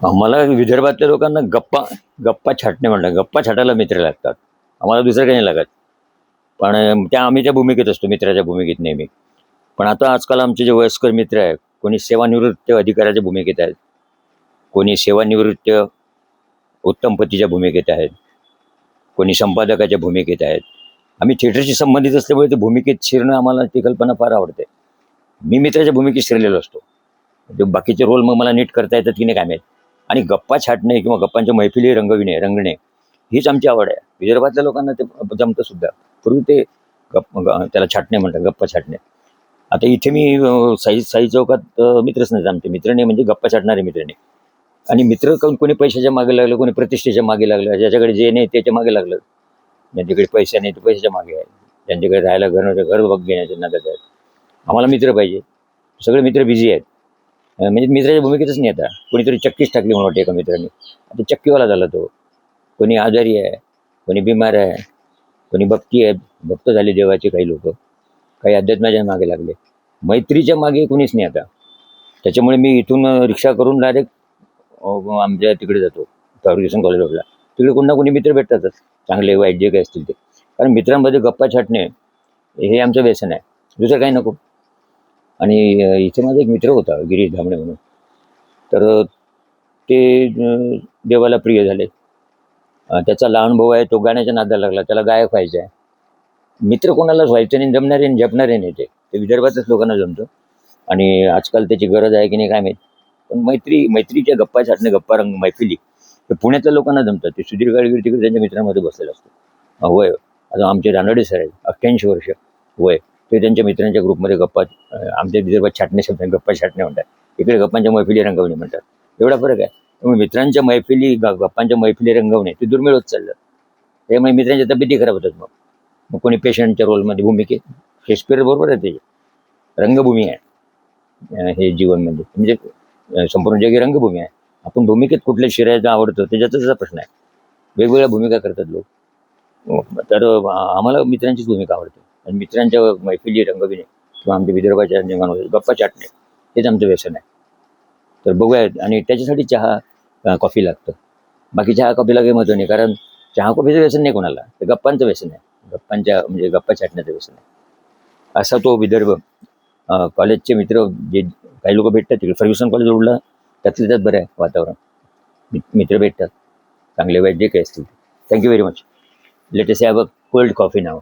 आम्हाला विदर्भातल्या लोकांना गप्पा गप्पा छाटणे म्हणतात. गप्पा छाटायला मित्र लागतात. आम्हाला दुसरं काही नाही लागत. पण आम्ही त्या भूमिकेत असतो, मित्राच्या भूमिकेत नेहमी. पण आता आजकाल आमचे जे वयस्कर मित्र आहेत, कोणी सेवानिवृत्त अधिकाऱ्याच्या भूमिकेत आहेत, कोणी सेवानिवृत्त उत्तम पतीच्या भूमिकेत आहेत, कोणी संपादकाच्या भूमिकेत आहेत. आम्ही थिएटरशी संबंधित असल्यामुळे ते भूमिकेत शिरणं आम्हाला ती कल्पना फार आवडते. मी मित्राच्या भूमिकेत शिरलेलो असतो. ते बाकीचे रोल मग मला नीट करता येतात की नाही काय माहीत. आणि गप्पा छाटणे किंवा गप्पांच्या मैफिली रंगणे हीच आमची आवड आहे. विदर्भातल्या लोकांना ते जमतं सुद्धा. पूर्वी ते त्याला छाटणे म्हणतात, गप्पा छाटणे. आता इथे मी साई चौकात मित्रच नाहीत आमचे. मित्र नाही म्हणजे गप्पा छाटणारे मित्र नाही. आणि मित्र कोणी पैशाच्या मागे लागलं, कोणी प्रतिष्ठेच्या मागे लागलं, ज्याच्याकडे जे नाही त्याच्या मागे लागलं. ज्यांच्याकडे पैसे नाही ते पैशाच्या मागे आहे, ज्यांच्याकडे राहायला घर बघ घेण्याच्या नादात आहेत. आम्हाला मित्र पाहिजे. सगळे मित्र बिझी आहेत. म्हणजे मित्राच्या भूमिकेतच नाही आता. कोणीतरी चक्कीच टाकली म्हणून वाटते एका मित्राने. आता चक्कीवाला झाला तो. कोणी आजारी आहे, कोणी बिमार आहे, कोणी भक्ती आहे. भक्त झाले देवाचे काही लोक, काही अध्यात्माच्या मागे लागले. मैत्रीच्या मागे कोणीच नाही आता. त्याच्यामुळे मी इथून रिक्षा करून डायरेक्ट आमच्या तिकडे जातो, फर्ग्युसन कॉलेज रोडला. तिकडे कोण ना कोणी मित्र भेटतातच, चांगले वाईट जे काही असतील ते. कारण मित्रांमध्ये गप्पा छाटणे हे आमचं व्यसन आहे, दुसरं काही नको. आणि इथे माझा एक मित्र होता, गिरीश धामणे म्हणून. तर ते देवाला प्रिय झाले. त्याचा लहान भाऊ आहे, तो गाण्याच्या नादाला लागला, त्याला गायक व्हायचं आहे. मित्र कोणालाच व्हायचं नाही, जमणारे झेपणारे नाही. ते विदर्भातच लोकांना जमतं. आणि आजकाल त्याची गरज आहे की नाही काय माहीत. पण मैत्रीच्या गप्पा छाटणे, गप्पा रंग मैफिली ते पुण्यातल्या लोकांना जमतात. ते सुधीर गाडगीळ तिकडे त्यांच्या मित्रांमध्ये बसलेला असतो. वय आता आमचे रानडे सर आहेत, 88 वर्ष वय. ते त्यांच्या मित्रांच्या ग्रुपमध्ये गप्पा, आमच्या विदर्भात छाटणे शब्द गप्पा छाटणे म्हणतात, इकडे गप्पांच्या मैफिली रंगवणे म्हणतात. एवढा फरक आहे. त्यामुळे मित्रांच्या मैफिली गप्पांच्या मैफिली रंगवणे ते दुर्मिळ होत चाललं. त्यामुळे मित्रांच्या तब्येती खराब होतात. मग कोणी पेशंटच्या रोलमध्ये भूमिकेत. शेक्सपियर बरोबर आहे, ते रंगभूमी आहे हे जीवन म्हणजे संपूर्ण जग ही रंगभूमी आहे. आपण भूमिकेत कुठल्या शिरायचं आवडतं त्याचा प्रश्न आहे. वेगवेगळ्या भूमिका करतात लोक. तर आम्हाला मित्रांचीच भूमिका आवडते. आणि मित्रांच्या मैफिली रंगविणे किंवा आमच्या विदर्भाच्या नियमांमध्ये गप्पा चाटणे हेच आमचं व्यसन आहे. तर बघूया. आणि त्याच्यासाठी चहा कॉफी लागतं. बाकी चहा कॉफीला काही महत्त्व नाही, कारण चहा कॉफीचं व्यसन नाही कोणाला, ते गप्पांचं व्यसन आहे. म्हणजे गप्पा छाटण्याचं व्यसन आहे. असा तो विदर्भ. कॉलेजचे मित्र जे काही लोक भेटतात तिकडे फर्ग्युसन कॉलेज रोडला, त्यातले त्यात बरं आहे वातावरण. मित्र भेटतात चांगले वाईट जे काही असतील. Thank you very much. Let us have a cold coffee now.